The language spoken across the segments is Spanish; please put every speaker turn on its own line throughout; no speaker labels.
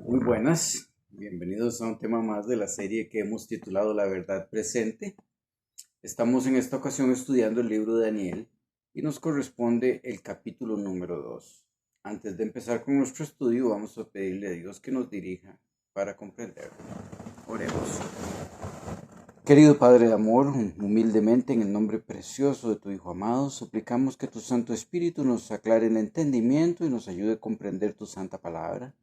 Muy buenas, bienvenidos a un tema más de la serie que hemos titulado La Verdad Presente. Estamos en esta ocasión estudiando el libro de Daniel y nos corresponde el capítulo número 2. Antes de empezar con nuestro estudio, vamos a pedirle a Dios que nos dirija para comprenderlo. Oremos. Querido Padre de amor, humildemente en el nombre precioso de tu Hijo amado, suplicamos que tu Santo Espíritu nos aclare el entendimiento y nos ayude a comprender tu santa palabra.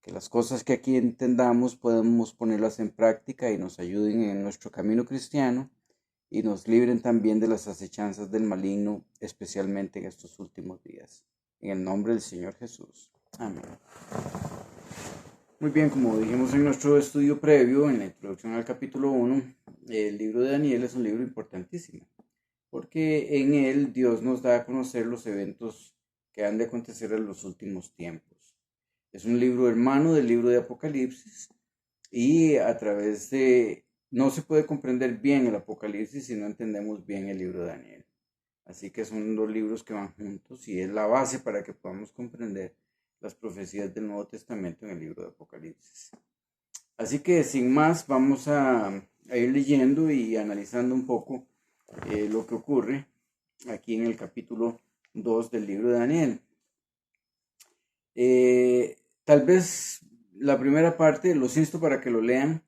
Que las cosas que aquí entendamos podamos ponerlas en práctica y nos ayuden en nuestro camino cristiano y nos libren también de las acechanzas del maligno, especialmente en estos últimos días. En el nombre del Señor Jesús. Amén. Muy bien, como dijimos en nuestro estudio previo, en la introducción al capítulo 1, el libro de Daniel es un libro importantísimo, porque en él Dios nos da a conocer los eventos que han de acontecer en los últimos tiempos. Es un libro hermano del libro de Apocalipsis y a través de... No se puede comprender bien el Apocalipsis si no entendemos bien el libro de Daniel. Así que son dos libros que van juntos y es la base para que podamos comprender las profecías del Nuevo Testamento en el libro de Apocalipsis. Así que sin más vamos a ir leyendo y analizando un poco lo que ocurre aquí en el capítulo 2 del libro de Daniel. Tal vez la primera parte, los insto para que lo lean.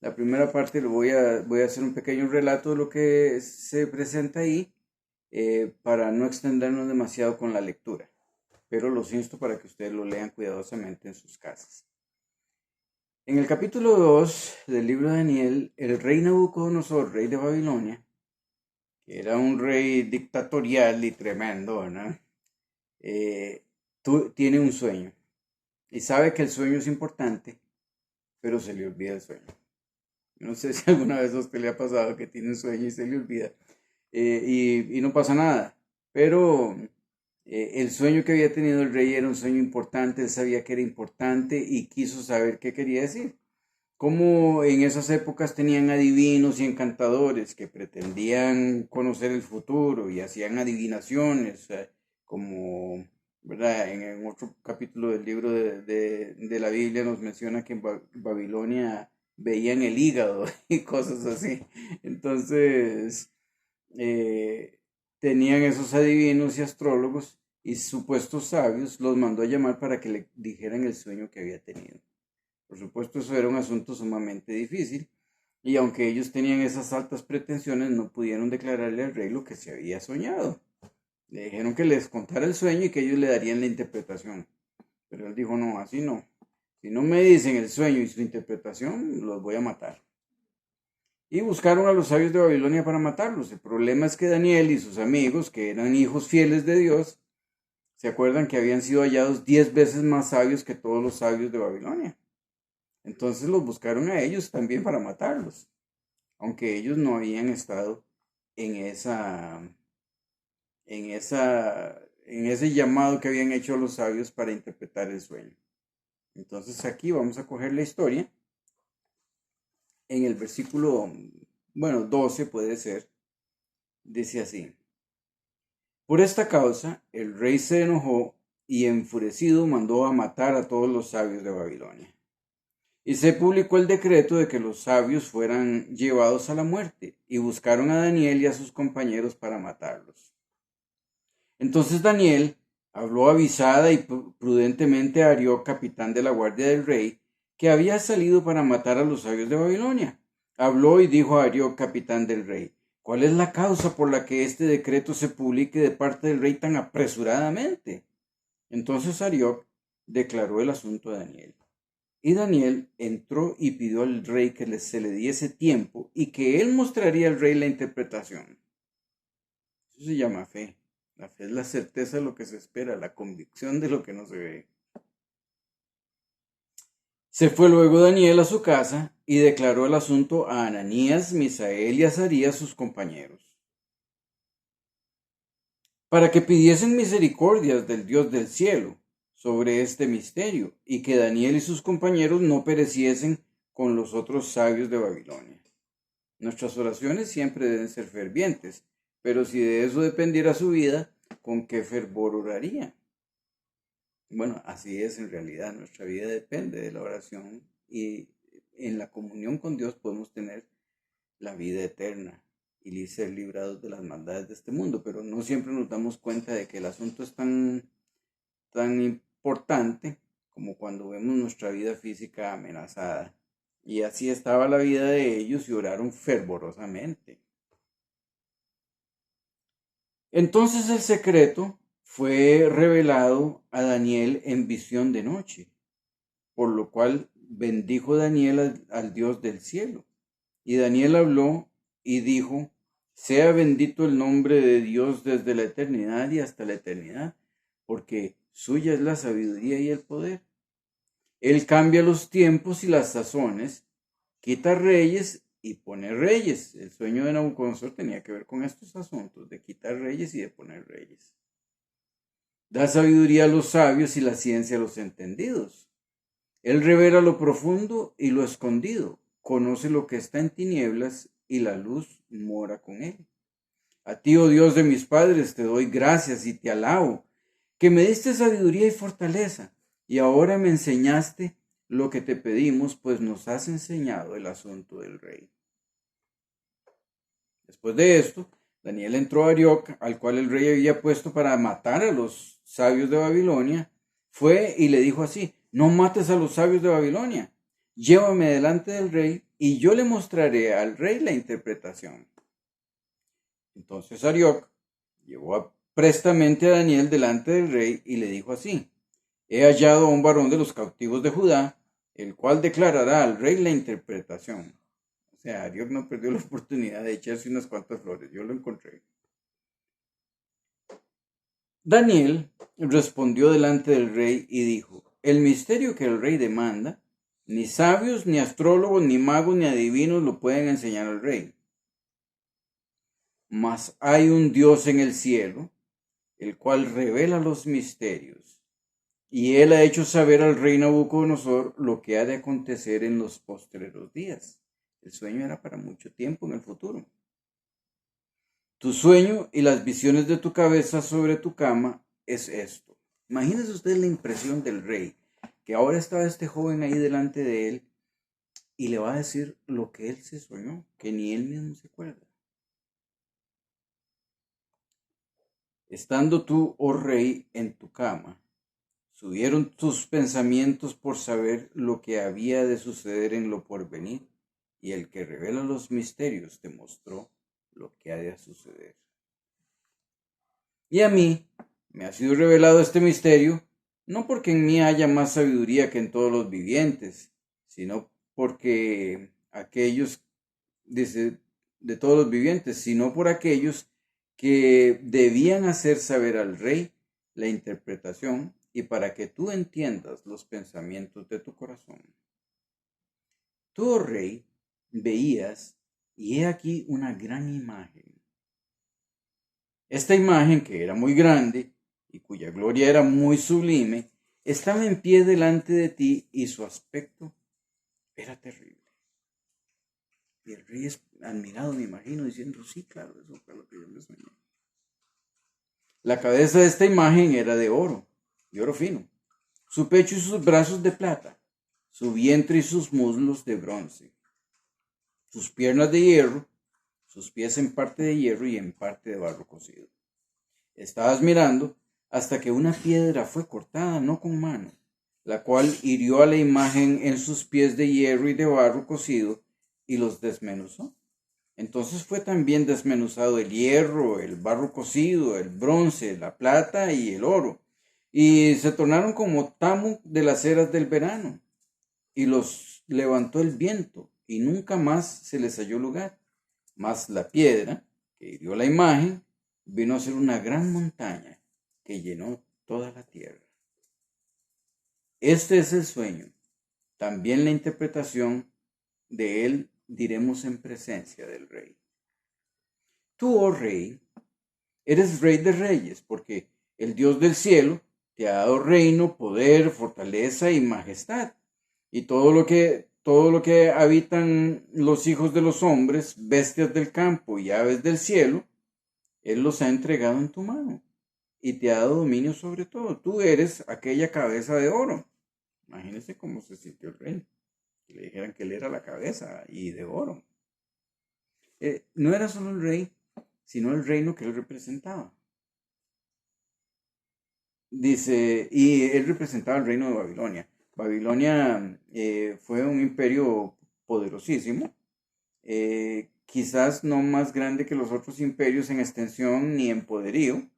La primera parte voy a hacer un pequeño relato de lo que se presenta ahí para no extendernos demasiado con la lectura. Pero los insto para que ustedes lo lean cuidadosamente en sus casas. En el capítulo 2 del libro de Daniel, el rey Nabucodonosor, rey de Babilonia, que era un rey dictatorial y tremendo, ¿verdad? Tiene un sueño y sabe que el sueño es importante, pero se le olvida el sueño. No sé si alguna vez a usted le ha pasado que tiene un sueño y se le olvida y no pasa nada, pero el sueño que había tenido el rey era un sueño importante, él sabía que era importante y quiso saber qué quería decir. Como en esas épocas tenían adivinos y encantadores que pretendían conocer el futuro y hacían adivinaciones, como, ¿verdad? En otro capítulo del libro de la Biblia nos menciona que en Babilonia veían el hígado y cosas así. Entonces, eh, tenían esos adivinos y astrólogos y supuestos sabios, los mandó a llamar para que le dijeran el sueño que había tenido. Por supuesto, eso era un asunto sumamente difícil, y aunque ellos tenían esas altas pretensiones, no pudieron declararle al rey lo que se había soñado. Le dijeron que les contara el sueño y que ellos le darían la interpretación. Pero él dijo, no, así no. Si no me dicen el sueño y su interpretación, los voy a matar. Y buscaron a los sabios de Babilonia para matarlos. El problema es que Daniel y sus amigos, que eran hijos fieles de Dios, se acuerdan que habían sido hallados 10 veces más sabios que todos los sabios de Babilonia. Entonces los buscaron a ellos también para matarlos, aunque ellos no habían estado en en ese llamado que habían hecho los sabios para interpretar el sueño. Entonces aquí vamos a coger la historia en el versículo, 12 puede ser, dice así: Por esta causa el rey se enojó y enfurecido mandó a matar a todos los sabios de Babilonia. Y se publicó el decreto de que los sabios fueran llevados a la muerte, y buscaron a Daniel y a sus compañeros para matarlos. Entonces Daniel habló avisada y prudentemente a Arioc, capitán de la guardia del rey, que había salido para matar a los sabios de Babilonia. Habló y dijo a Arioc, capitán del rey: ¿Cuál es la causa por la que este decreto se publique de parte del rey tan apresuradamente? Entonces Arioc declaró el asunto a Daniel. Y Daniel entró y pidió al rey que se le diese tiempo y que él mostraría al rey la interpretación. Eso se llama fe. La fe es la certeza de lo que se espera, la convicción de lo que no se ve. Se fue luego Daniel a su casa y declaró el asunto a Ananías, Misael y Azarías, sus compañeros, para que pidiesen misericordias del Dios del cielo sobre este misterio, y que Daniel y sus compañeros no pereciesen con los otros sabios de Babilonia. Nuestras oraciones siempre deben ser fervientes, pero si de eso dependiera su vida, ¿con qué fervor oraría? Bueno, así es en realidad. Nuestra vida depende de la oración y en la comunión con Dios podemos tener la vida eterna y ser librados de las maldades de este mundo, pero no siempre nos damos cuenta de que el asunto es tan importante como cuando vemos nuestra vida física amenazada. Y así estaba la vida de ellos y oraron fervorosamente. Entonces el secreto fue revelado a Daniel en visión de noche, por lo cual bendijo Daniel al Dios del cielo. Y Daniel habló y dijo, sea bendito el nombre de Dios desde la eternidad y hasta la eternidad, porque suya es la sabiduría y el poder. Él cambia los tiempos y las sazones, quita reyes y pone reyes. El sueño de Nabucodonosor tenía que ver con estos asuntos, de quitar reyes y de poner reyes. Da sabiduría a los sabios y la ciencia a los entendidos. Él revela lo profundo y lo escondido, conoce lo que está en tinieblas y la luz mora con él. A ti, oh Dios de mis padres, te doy gracias y te alabo, que me diste sabiduría y fortaleza, y ahora me enseñaste lo que te pedimos, pues nos has enseñado el asunto del rey. Después de esto, Daniel entró a Arioc, al cual el rey había puesto para matar a los sabios de Babilonia. Fue y le dijo así, no mates a los sabios de Babilonia, llévame delante del rey y yo le mostraré al rey la interpretación. Entonces Arioc llevó prestamente a Daniel delante del rey y le dijo así, he hallado a un varón de los cautivos de Judá, el cual declarará al rey la interpretación. O sea, Arioc no perdió la oportunidad de echarse unas cuantas flores, yo lo encontré. Daniel respondió delante del rey y dijo, el misterio que el rey demanda, ni sabios, ni astrólogos, ni magos, ni adivinos lo pueden enseñar al rey. Mas hay un Dios en el cielo, el cual revela los misterios, y él ha hecho saber al rey Nabucodonosor lo que ha de acontecer en los postreros días. El sueño era para mucho tiempo en el futuro. Tu sueño y las visiones de tu cabeza sobre tu cama es esto. Imagínese usted la impresión del rey, que ahora estaba este joven ahí delante de él y le va a decir lo que él se soñó, que ni él mismo se acuerda. Estando tú, oh rey, en tu cama, subieron tus pensamientos por saber lo que había de suceder en lo porvenir, y el que revela los misterios te mostró lo que ha de suceder. Y a mí me ha sido revelado este misterio, no porque en mí haya más sabiduría que en todos los vivientes, sino porque aquellos, de todos los vivientes, sino por aquellos que debían hacer saber al rey la interpretación y para que tú entiendas los pensamientos de tu corazón. Tú, oh rey, veías, y he aquí una gran imagen. Esta imagen, que era muy grande y cuya gloria era muy sublime, estaba en pie delante de ti y su aspecto era terrible. Y el rey es admirado, me imagino, diciendo, sí, claro, eso fue lo que yo me soñé. La cabeza de esta imagen era de oro fino, su pecho y sus brazos de plata, su vientre y sus muslos de bronce, sus piernas de hierro, sus pies en parte de hierro y en parte de barro cocido. Estabas mirando hasta que una piedra fue cortada, no con mano, la cual hirió a la imagen en sus pies de hierro y de barro cocido y los desmenuzó. Entonces fue también desmenuzado el hierro, el barro cocido, el bronce, la plata y el oro, y se tornaron como tamo de las eras del verano, y los levantó el viento, y nunca más se les halló lugar. Mas la piedra que hirió la imagen vino a ser una gran montaña que llenó toda la tierra. Este es el sueño. También la interpretación de él diremos en presencia del rey. Tú, oh rey, eres rey de reyes, porque el Dios del cielo te ha dado reino, poder, fortaleza y majestad. Y todo lo que habitan los hijos de los hombres, bestias del campo y aves del cielo, él los ha entregado en tu mano. y te ha dado dominio sobre todo. Tú eres aquella cabeza de oro. Imagínense cómo se sintió el rey. Que le dijeran que él era la cabeza y de oro. No era solo el rey, sino el reino que él representaba. Dice, y él representaba el reino de Babilonia. Babilonia fue un imperio poderosísimo, quizás no más grande que los otros imperios en extensión ni en poderío,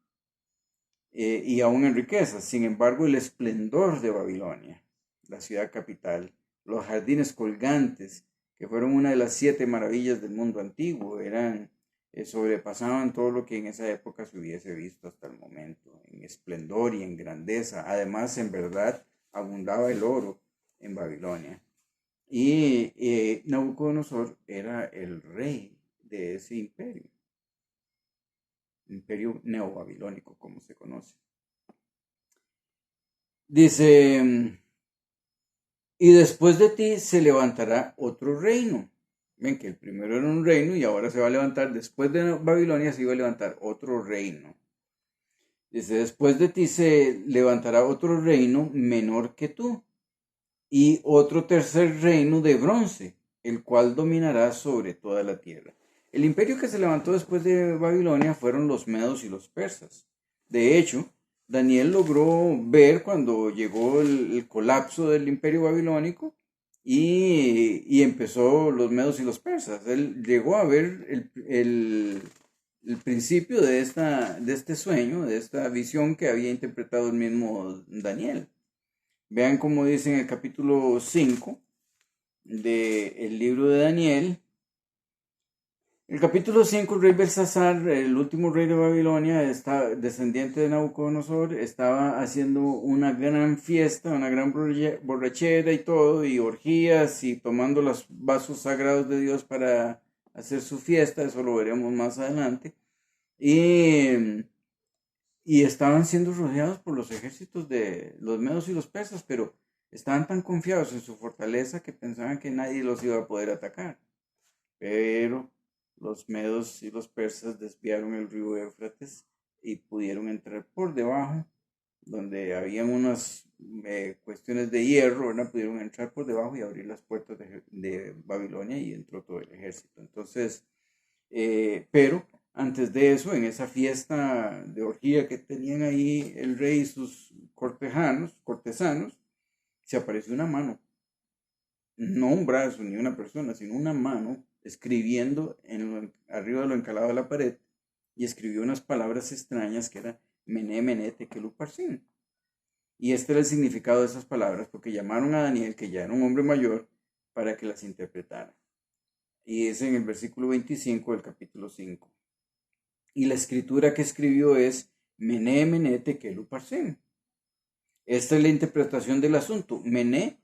y aún en riqueza. Sin embargo, el esplendor de Babilonia, la ciudad capital, los jardines colgantes, que fueron una de las 7 maravillas del mundo antiguo, sobrepasaban todo lo que en esa época se hubiese visto hasta el momento, en esplendor y en grandeza. Además, en verdad, abundaba el oro en Babilonia. Y Nabucodonosor era el rey de ese imperio neobabilónico, como se conoce. Dice, y después de ti se levantará otro reino. Ven que el primero era un reino y ahora se va a levantar, después de Babilonia se iba a levantar otro reino. Dice, después de ti se levantará otro reino menor que tú y otro tercer reino de bronce, el cual dominará sobre toda la tierra. El imperio que se levantó después de Babilonia fueron los medos y los persas. De hecho, Daniel logró ver cuando llegó el colapso del imperio babilónico y empezó los medos y los persas. Él llegó a ver el principio de este sueño, de esta visión que había interpretado el mismo Daniel. Vean cómo dice en el capítulo 5 del libro de Daniel. El capítulo 5, el rey Belsasar, el último rey de Babilonia, descendiente de Nabucodonosor, estaba haciendo una gran fiesta, una gran borrachera y todo, y orgías, y tomando los vasos sagrados de Dios para hacer su fiesta. Eso lo veremos más adelante. Y estaban siendo rodeados por los ejércitos de los medos y los persas, pero estaban tan confiados en su fortaleza que pensaban que nadie los iba a poder atacar. Pero los medos y los persas desviaron el río Éufrates y pudieron entrar por debajo, donde habían unas cuestiones de hierro, ¿verdad? Pudieron entrar por debajo y abrir las puertas de Babilonia y entró todo el ejército. Entonces, pero antes de eso, en esa fiesta de orgía que tenían ahí el rey y sus cortesanos, se apareció una mano, no un brazo ni una persona, sino una mano escribiendo arriba de lo encalado de la pared, y escribió unas palabras extrañas que era Mené, Mené, Tekel Upharsin. Y este era el significado de esas palabras, porque llamaron a Daniel, que ya era un hombre mayor, para que las interpretara. Y es en el versículo 25 del capítulo 5. Y la escritura que escribió es Mené, Mené, Tekel Upharsin. Esta es la interpretación del asunto. Mené,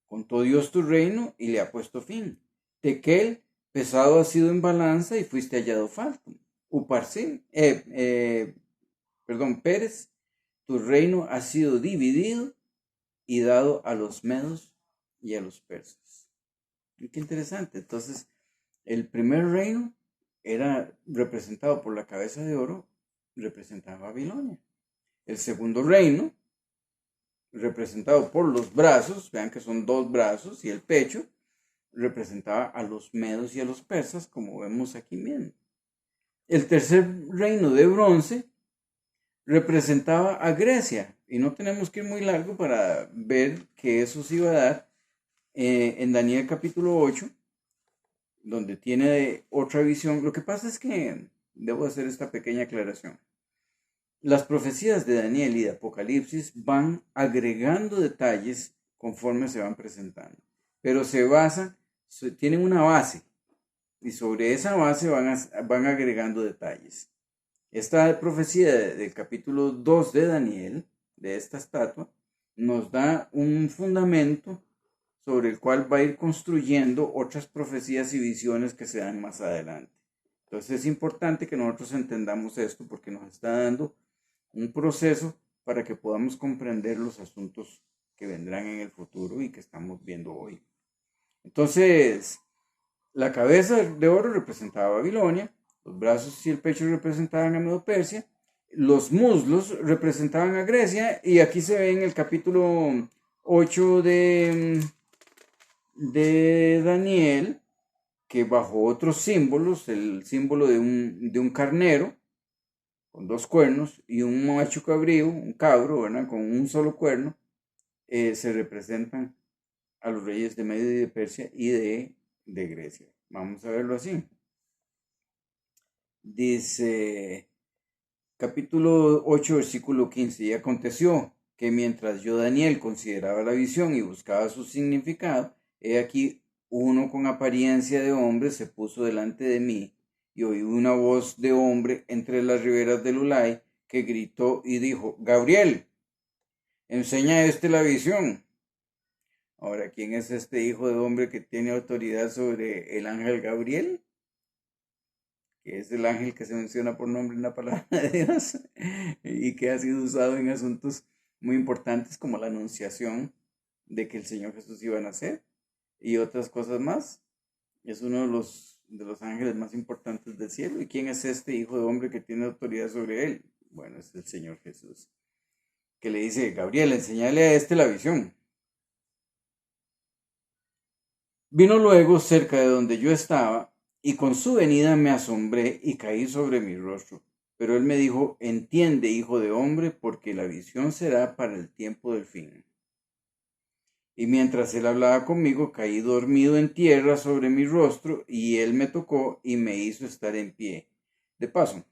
contó Dios tu reino y le ha puesto fin. Tekel, pesado has sido en balanza y fuiste hallado falto. Upharsin, Pérez, tu reino ha sido dividido y dado a los medos y a los persas. Y qué interesante. Entonces, el primer reino era representado por la cabeza de oro, representaba Babilonia. El segundo reino, representado por los brazos, vean que son 2 brazos, y el pecho, representaba a los medos y a los persas, como vemos aquí mismo. El tercer reino de bronce representaba a Grecia, y no tenemos que ir muy largo para ver que eso se iba a dar en Daniel capítulo 8, donde tiene otra visión. Lo que pasa es que debo hacer esta pequeña aclaración. Las profecías de Daniel y de Apocalipsis van agregando detalles conforme se van presentando, pero tienen una base, y sobre esa base van agregando detalles. Esta profecía del capítulo 2 de Daniel, de esta estatua, nos da un fundamento sobre el cual va a ir construyendo otras profecías y visiones que se dan más adelante. Entonces es importante que nosotros entendamos esto, porque nos está dando un proceso para que podamos comprender los asuntos que vendrán en el futuro y que estamos viendo hoy. Entonces, la cabeza de oro representaba a Babilonia, los brazos y el pecho representaban a Medo Persia, Los muslos representaban a Grecia y aquí se ve en el capítulo 8 de Daniel que bajo otros símbolos, el símbolo de un carnero con dos cuernos y un macho cabrío, un cabro, ¿verdad? Con un solo cuerno, se representan a los reyes de Media y de Persia y de Grecia. Vamos a verlo así. Dice capítulo 8, versículo 15. Y aconteció que mientras yo, Daniel, consideraba la visión y buscaba su significado, he aquí uno con apariencia de hombre se puso delante de mí y oí una voz de hombre entre las riberas del Ulai que gritó y dijo: Gabriel, enseña la visión. Ahora, ¿quién es este hijo de hombre que tiene autoridad sobre el ángel Gabriel? Que es el ángel que se menciona por nombre en la palabra de Dios y que ha sido usado en asuntos muy importantes como la anunciación de que el Señor Jesús iba a nacer y otras cosas más. Es uno de los ángeles más importantes del cielo. ¿Y quién es este hijo de hombre que tiene autoridad sobre él? Bueno, es el Señor Jesús, que le dice: Gabriel, enséñale a la visión. Vino luego cerca de donde yo estaba, y con su venida me asombré y caí sobre mi rostro. Pero él me dijo: entiende, hijo de hombre, porque la visión será para el tiempo del fin. Y mientras él hablaba conmigo, caí dormido en tierra sobre mi rostro, y él me tocó y me hizo estar en pie. De paso,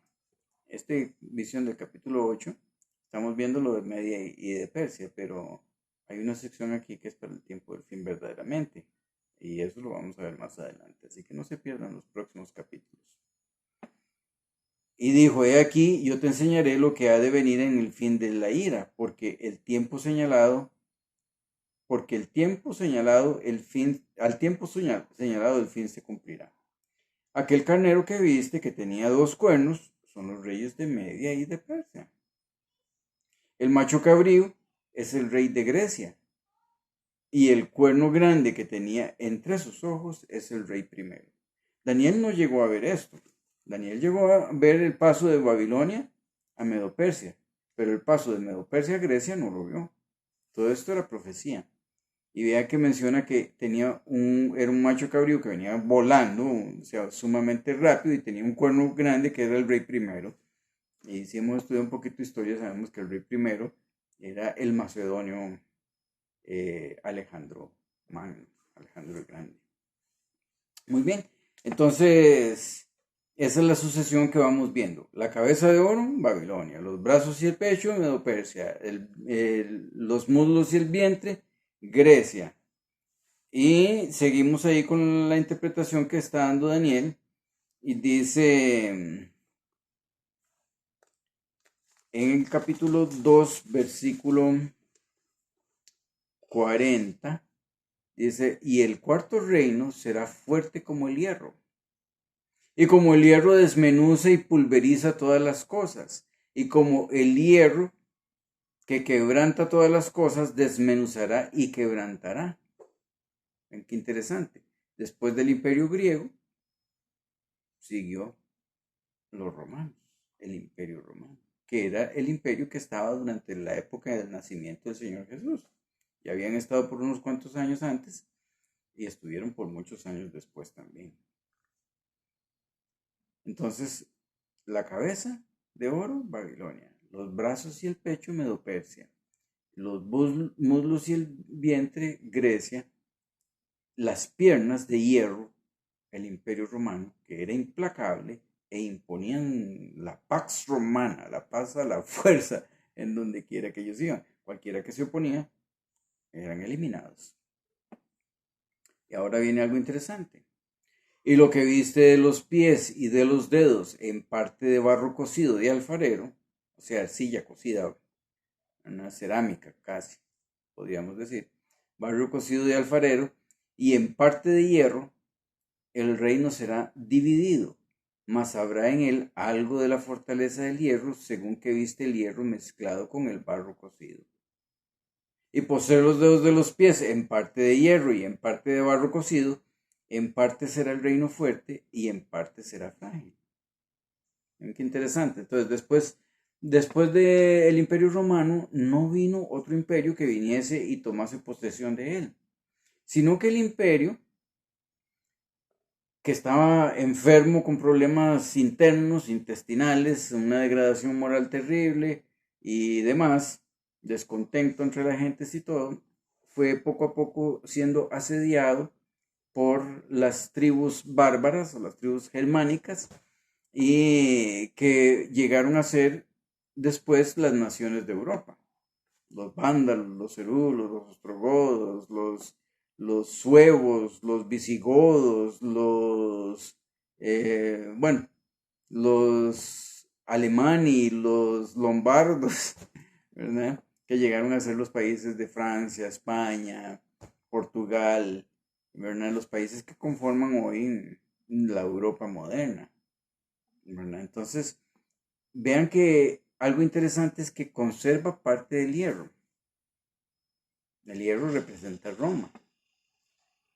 esta visión del capítulo 8, estamos viendo lo de Media y de Persia, pero hay una sección aquí que es para el tiempo del fin verdaderamente. Y eso lo vamos a ver más adelante. Así que no se pierdan los próximos capítulos. Y dijo: he aquí, yo te enseñaré lo que ha de venir en el fin de la ira, porque el tiempo señalado, al tiempo señalado el fin se cumplirá. Aquel carnero que viste que tenía dos cuernos son los reyes de Media y de Persia. El macho cabrío es el rey de Grecia. Y el cuerno grande que tenía entre sus ojos es el rey primero. Daniel no llegó a ver esto. Daniel llegó a ver el paso de Babilonia a Medo-Persia, pero el paso de Medo-Persia a Grecia no lo vio. Todo esto era profecía. Y vea que menciona que era un macho cabrío que venía volando, o sea, sumamente rápido, y tenía un cuerno grande que era el rey primero. Y si hemos estudiado un poquito de historia, sabemos que el rey primero era el macedonio Alejandro Magno, Alejandro el Grande. Muy bien, entonces esa es la sucesión que vamos viendo. La cabeza de oro, Babilonia. Los brazos y el pecho, Medo-Persia. Los muslos y el vientre, Grecia. Y seguimos ahí con la interpretación que está dando Daniel. Y dice en el capítulo 2, versículo 40. Dice: y el cuarto reino será fuerte como el hierro. Y como el hierro desmenuza y pulveriza todas las cosas, y como el hierro que quebranta todas las cosas, desmenuzará y quebrantará. Ven qué interesante. Después del imperio griego, siguió los romanos, el imperio romano, que era el imperio que estaba durante la época del nacimiento del Señor Jesús. Ya habían estado por unos cuantos años antes y estuvieron por muchos años después también. Entonces, la cabeza de oro, Babilonia. Los brazos y el pecho, Medo-Persia. Los muslos y el vientre, Grecia. Las piernas de hierro, el imperio romano, que era implacable e imponían la pax romana, la paz a la fuerza en donde quiera que ellos iban. Cualquiera que se oponía, eran eliminados. Y ahora viene algo interesante. Y lo que viste de los pies y de los dedos en parte de barro cocido de alfarero, o sea, arcilla cocida, una cerámica casi, podríamos decir, barro cocido de alfarero, y en parte de hierro, el reino será dividido, mas habrá en él algo de la fortaleza del hierro, según que viste el hierro mezclado con el barro cocido. Y poseer los dedos de los pies en parte de hierro y en parte de barro cocido, en parte será el reino fuerte y en parte será frágil. ¿Ven qué interesante? Entonces después después del Imperio Romano no vino otro imperio que viniese y tomase posesión de él, sino que el imperio, que estaba enfermo con problemas internos, intestinales, una degradación moral terrible y demás, descontento entre la gente y todo, fue poco a poco siendo asediado por las tribus bárbaras o las tribus germánicas y que llegaron a ser después las naciones de Europa. Los vándalos, los herúlos, los ostrogodos, los suevos, los visigodos, bueno, los alemani, los lombardos, ¿verdad? Que llegaron a ser los países de Francia, España, Portugal, ¿verdad? Los países que conforman hoy la Europa moderna, ¿verdad? Entonces, vean que algo interesante es que conserva parte del hierro. El hierro representa Roma.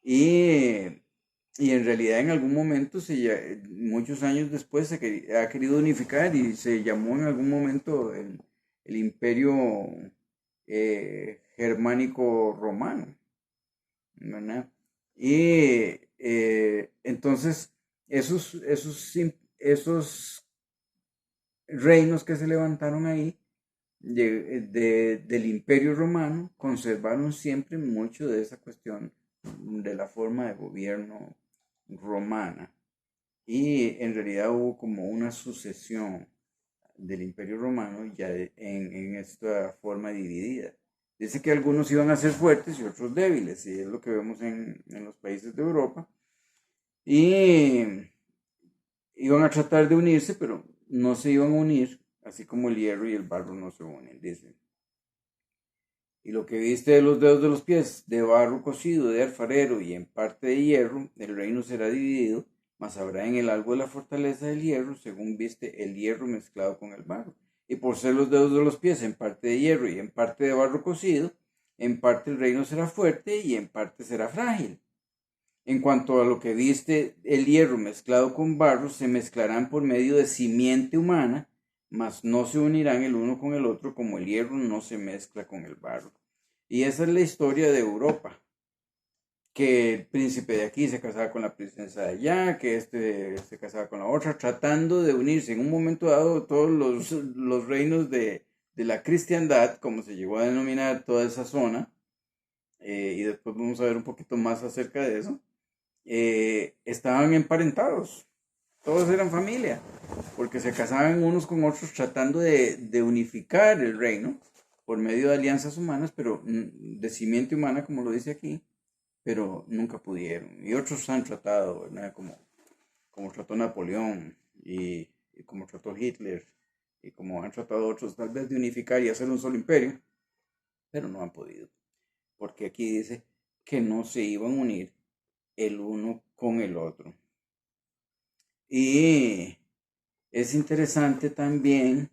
Y, y en realidad en algún momento, muchos años después, ha querido unificar y se llamó en algún momento el imperio germánico romano, ¿verdad? Y entonces esos reinos que se levantaron ahí del Imperio Romano conservaron siempre mucho de esa cuestión de la forma de gobierno romana. Y en realidad hubo como una sucesión del Imperio Romano ya en esta forma dividida. Dice que algunos iban a ser fuertes y otros débiles, y es lo que vemos en los países de Europa. Y iban a tratar de unirse, pero no se iban a unir, así como el hierro y el barro no se unen, dice. Y lo que viste de los dedos de los pies, de barro cocido, de alfarero y en parte de hierro, el reino será dividido, mas habrá en el algo de la fortaleza del hierro, según viste el hierro mezclado con el barro. Y por ser los dedos de los pies en parte de hierro y en parte de barro cocido, en parte el reino será fuerte y en parte será frágil. En cuanto a lo que viste, el hierro mezclado con barro, se mezclarán por medio de simiente humana, mas no se unirán el uno con el otro como el hierro no se mezcla con el barro. Y esa es la historia de Europa, que el príncipe de aquí se casaba con la princesa de allá, que este se casaba con la otra, tratando de unirse. En un momento dado, todos los reinos de la cristiandad, como se llegó a denominar toda esa zona, y después vamos a ver un poquito más acerca de eso, estaban emparentados, todos eran familia, porque se casaban unos con otros tratando de unificar el reino por medio de alianzas humanas, pero de simiente humana, como lo dice aquí, pero nunca pudieron. Y otros han tratado, ¿verdad? Como trató Napoleón y como trató Hitler y como han tratado otros tal vez de unificar y hacer un solo imperio, pero no han podido, porque aquí dice que no se iban a unir el uno con el otro. Y es interesante también,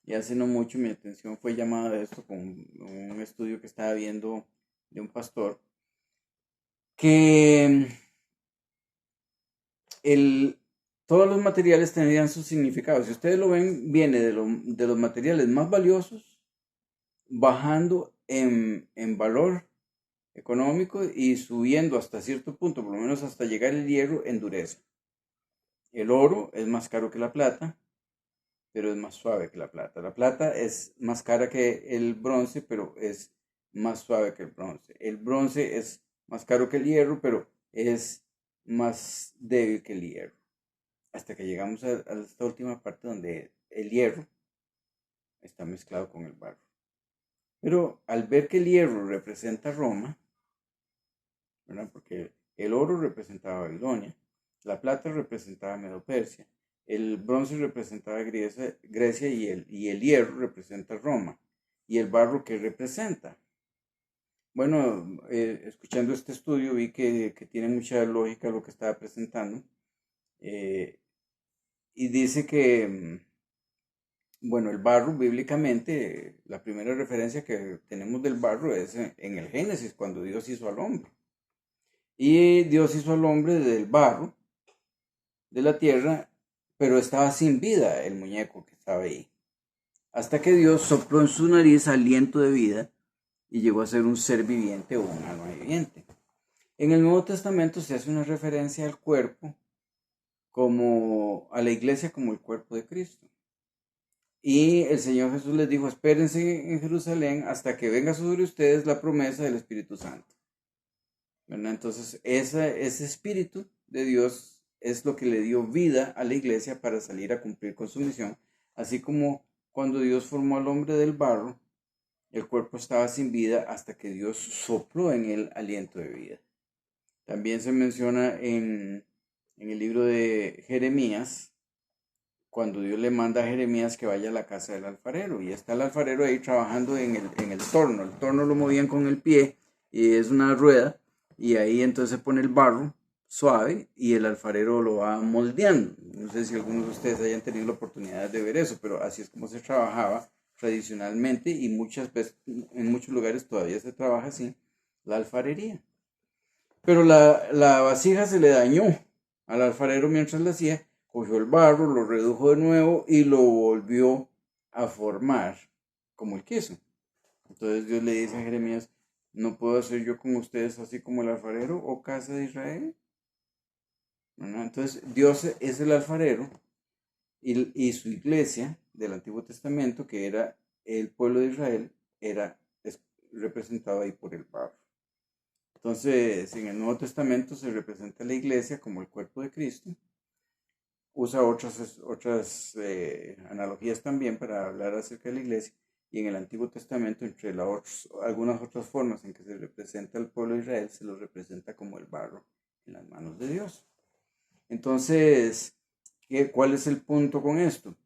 y hace no mucho mi atención fue llamada a esto con un estudio que estaba viendo de un pastor, que todos los materiales tendrían su significado. Si ustedes lo ven, viene de los materiales más valiosos, bajando en valor económico y subiendo hasta cierto punto, por lo menos hasta llegar el hierro, en dureza. El oro es más caro que la plata, pero es más suave que la plata. La plata es más cara que el bronce, pero es más suave que el bronce. El bronce es más caro que el hierro, pero es más débil que el hierro. Hasta que llegamos a esta última parte donde el hierro está mezclado con el barro. Pero al ver que el hierro representa Roma, ¿verdad? Porque el oro representaba Babilonia, la plata representaba Medo-Persia, el bronce representaba Grecia y el hierro representa Roma. ¿Y el barro qué representa? Bueno, escuchando este estudio vi que tiene mucha lógica lo que estaba presentando. eh, y dice que, bueno, el barro bíblicamente, la primera referencia que tenemos del barro es en el Génesis, cuando Dios hizo al hombre. Y Dios hizo al hombre del barro, de la tierra, pero estaba sin vida el muñeco que estaba ahí. hasta que Dios sopló en su nariz aliento de vida y llegó a ser un ser viviente o un alma viviente. En el Nuevo Testamento se hace una referencia al cuerpo como a la iglesia como el cuerpo de Cristo. Y el Señor Jesús les dijo, espérense en Jerusalén hasta que venga sobre ustedes la promesa del Espíritu Santo. ¿Verdad? Entonces, ese Espíritu de Dios es lo que le dio vida a la iglesia para salir a cumplir con su misión. Así como cuando Dios formó al hombre del barro, el cuerpo estaba sin vida hasta que Dios sopló en él aliento de vida. También se menciona en el libro de Jeremías, cuando Dios le manda a Jeremías que vaya a la casa del alfarero. Y está el alfarero ahí trabajando en el torno. El torno lo movían con el pie y es una rueda. Y ahí entonces se pone el barro suave y el alfarero lo va moldeando. No sé si algunos de ustedes hayan tenido la oportunidad de ver eso, pero así es como se trabajaba tradicionalmente y muchas veces, en muchos lugares todavía se trabaja así, la alfarería. Pero la vasija se le dañó al alfarero mientras la hacía, cogió el barro, lo redujo de nuevo y lo volvió a formar como él quiso. Entonces Dios le dice a Jeremías, ¿no puedo hacer yo con ustedes así como el alfarero, oh casa de Israel? ¿Verdad? Entonces Dios es el alfarero y su iglesia del Antiguo Testamento, que era el pueblo de Israel, es representado ahí por el barro. Entonces, en el Nuevo Testamento se representa la iglesia como el cuerpo de Cristo. Usa otras analogías también para hablar acerca de la iglesia. Y en el Antiguo Testamento, entre algunas otras formas en que se representa al pueblo de Israel, se lo representa como el barro en las manos de Dios. Entonces, ¿cuál es el punto con esto?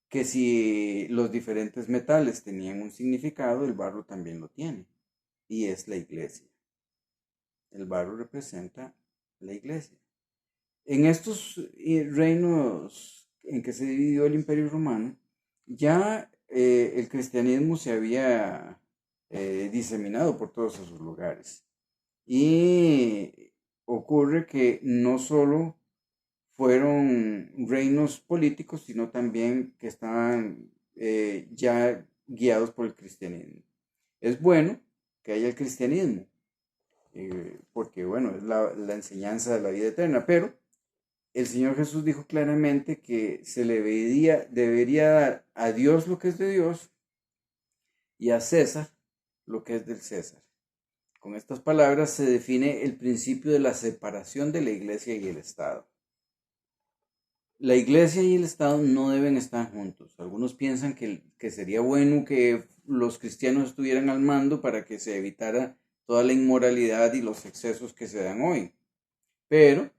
Que si los diferentes metales tenían un significado, el barro también lo tiene. Y es la iglesia. El barro representa la iglesia. En estos reinos en que se dividió el Imperio Romano, ya el cristianismo se había diseminado por todos esos lugares. Y ocurre que no solo fueron reinos políticos, sino también que estaban ya guiados por el cristianismo. Es bueno que haya el cristianismo, porque bueno, es la enseñanza de la vida eterna, pero el Señor Jesús dijo claramente que se le debería dar a Dios lo que es de Dios y a César lo que es del César. Con estas palabras se define el principio de la separación de la iglesia y el Estado. La iglesia y el Estado no deben estar juntos. Algunos piensan que sería bueno que los cristianos estuvieran al mando para que se evitara toda la inmoralidad y los excesos que se dan hoy. Pero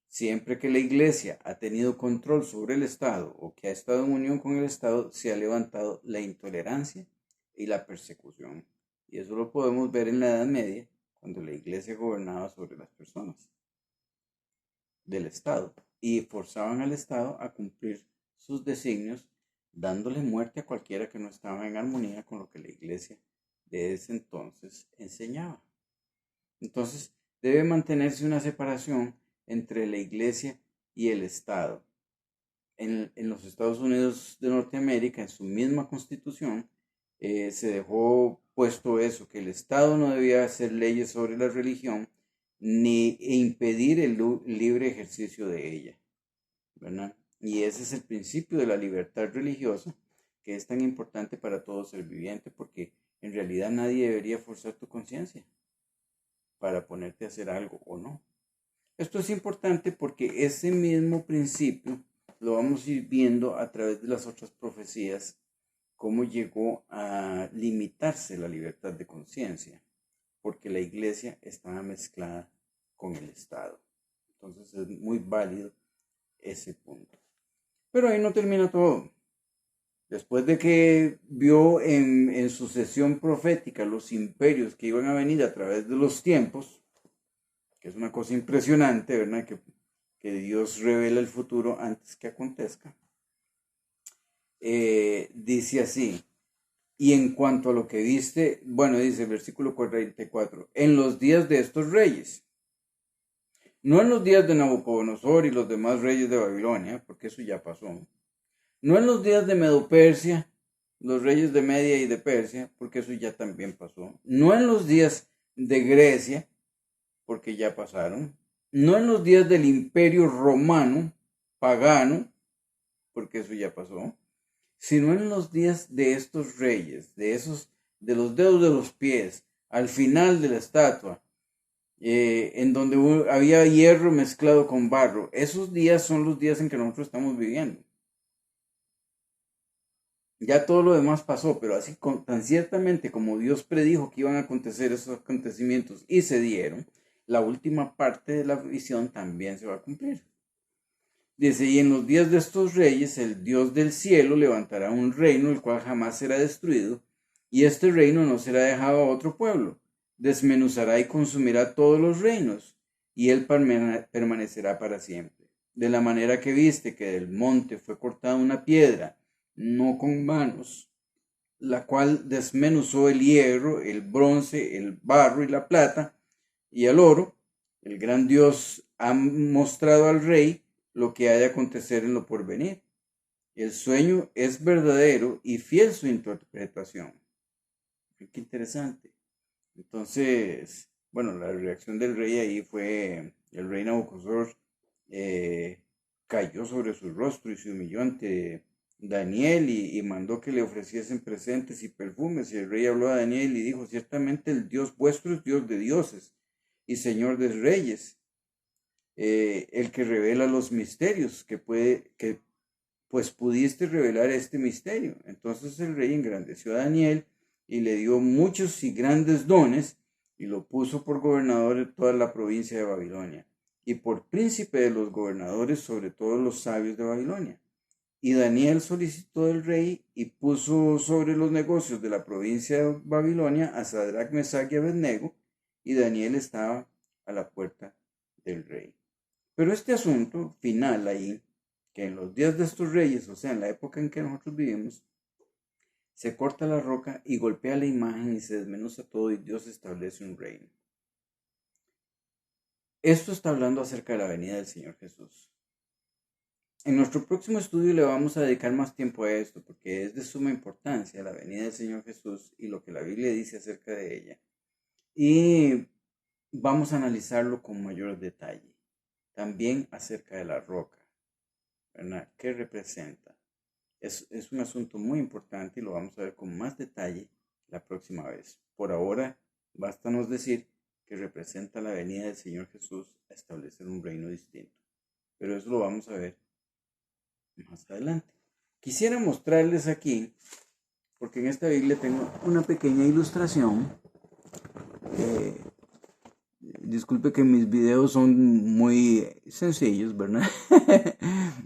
siempre que la iglesia ha tenido control sobre el Estado o que ha estado en unión con el Estado, se ha levantado la intolerancia y la persecución. Y eso lo podemos ver en la Edad Media, cuando la iglesia gobernaba sobre las personas del Estado y forzaban al Estado a cumplir sus designios, dándole muerte a cualquiera que no estaba en armonía con lo que la iglesia de ese entonces enseñaba. Entonces, debe mantenerse una separación entre la iglesia y el Estado. En los Estados Unidos de Norteamérica, en su misma constitución, se dejó puesto eso, que el Estado no debía hacer leyes sobre la religión ni impedir el libre ejercicio de ella, ¿verdad? Y ese es el principio de la libertad religiosa, que es tan importante para todo ser viviente, porque en realidad nadie debería forzar tu conciencia para ponerte a hacer algo o no. Esto es importante porque ese mismo principio lo vamos a ir viendo a través de las otras profecías, cómo llegó a limitarse la libertad de conciencia, porque la iglesia estaba mezclada con el Estado. Entonces es muy válido ese punto. Pero ahí no termina todo. Después de que vio en sucesión profética los imperios que iban a venir a través de los tiempos, que es una cosa impresionante, ¿verdad? Que Dios revela el futuro antes que acontezca. Dice así, y en cuanto a lo que viste, bueno, dice el versículo 44, en los días de estos reyes, no en los días de Nabucodonosor y los demás reyes de Babilonia, porque eso ya pasó, no en los días de Medo-Persia los reyes de Media y de Persia, porque eso ya también pasó. No en los días de Grecia, porque ya pasaron. No en los días del Imperio Romano, pagano, porque eso ya pasó. Sino en los días de estos reyes, de los dedos de los pies, al final de la estatua, en donde había hierro mezclado con barro. Esos días son los días en que nosotros estamos viviendo. Ya todo lo demás pasó, pero así tan ciertamente como Dios predijo que iban a acontecer esos acontecimientos y se dieron, la última parte de la visión también se va a cumplir. Dice, y en los días de estos reyes, el Dios del cielo levantará un reino, el cual jamás será destruido, y este reino no será dejado a otro pueblo. Desmenuzará y consumirá todos los reinos, y él permanecerá para siempre. De la manera que viste que del monte fue cortada una piedra, no con manos, la cual desmenuzó el hierro, el bronce, el barro y la plata, y el oro, el gran Dios ha mostrado al rey lo que ha de acontecer en lo porvenir. El sueño es verdadero y fiel su interpretación. Qué interesante. Entonces, bueno, la reacción del rey ahí fue, el rey Nabucodonosor cayó sobre su rostro y se humilló ante Daniel y mandó que le ofreciesen presentes y perfumes. Y el rey habló a Daniel y dijo, ciertamente el Dios vuestro es Dios de dioses y Señor de reyes, el que revela los misterios, que pues pudiste revelar este misterio. Entonces el rey engrandeció a Daniel y le dio muchos y grandes dones y lo puso por gobernador de toda la provincia de Babilonia y por príncipe de los gobernadores sobre todos los sabios de Babilonia. Y Daniel solicitó del rey y puso sobre los negocios de la provincia de Babilonia a Sadrach, Mesach y Abednego, y Daniel estaba a la puerta del rey. Pero este asunto final ahí, que en los días de estos reyes, o sea, en la época en que nosotros vivimos, se corta la roca y golpea la imagen y se desmenuza todo y Dios establece un reino. Esto está hablando acerca de la venida del Señor Jesús. En nuestro próximo estudio le vamos a dedicar más tiempo a esto porque es de suma importancia la venida del Señor Jesús y lo que la Biblia dice acerca de ella. Y vamos a analizarlo con mayor detalle. También acerca de la roca, ¿verdad? ¿Qué representa? Es un asunto muy importante y lo vamos a ver con más detalle la próxima vez. Por ahora, bástanos decir que representa la venida del Señor Jesús a establecer un reino distinto. Pero eso lo vamos a ver más adelante. Quisiera mostrarles aquí, porque en esta Biblia tengo una pequeña ilustración. Disculpe que mis videos son muy sencillos, ¿verdad?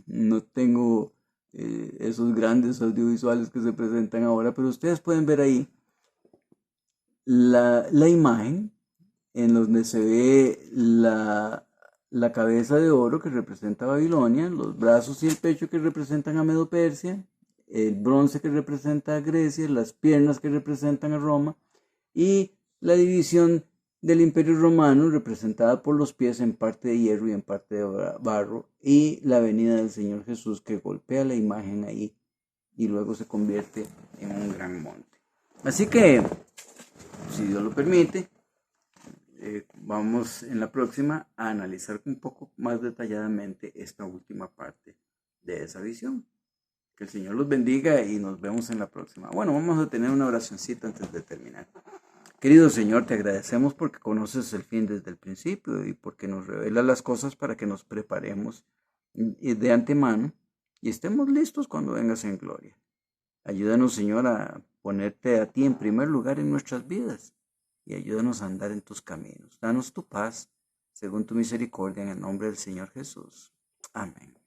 No tengo esos grandes audiovisuales que se presentan ahora, pero ustedes pueden ver ahí la imagen en donde se ve la cabeza de oro que representa Babilonia, los brazos y el pecho que representan a Medo-Persia, el bronce que representa a Grecia, las piernas que representan a Roma y la división del Imperio Romano representada por los pies en parte de hierro y en parte de barro y la venida del Señor Jesús que golpea la imagen ahí y luego se convierte en un gran monte. Así que, si Dios lo permite, vamos en la próxima a analizar un poco más detalladamente esta última parte de esa visión. Que el Señor los bendiga y nos vemos en la próxima. Bueno, vamos a tener una oracioncita antes de terminar. Querido Señor, te agradecemos porque conoces el fin desde el principio y porque nos revelas las cosas para que nos preparemos de antemano y estemos listos cuando vengas en gloria. Ayúdanos, Señor, a ponerte a ti en primer lugar en nuestras vidas y ayúdanos a andar en tus caminos. Danos tu paz, según tu misericordia, en el nombre del Señor Jesús. Amén.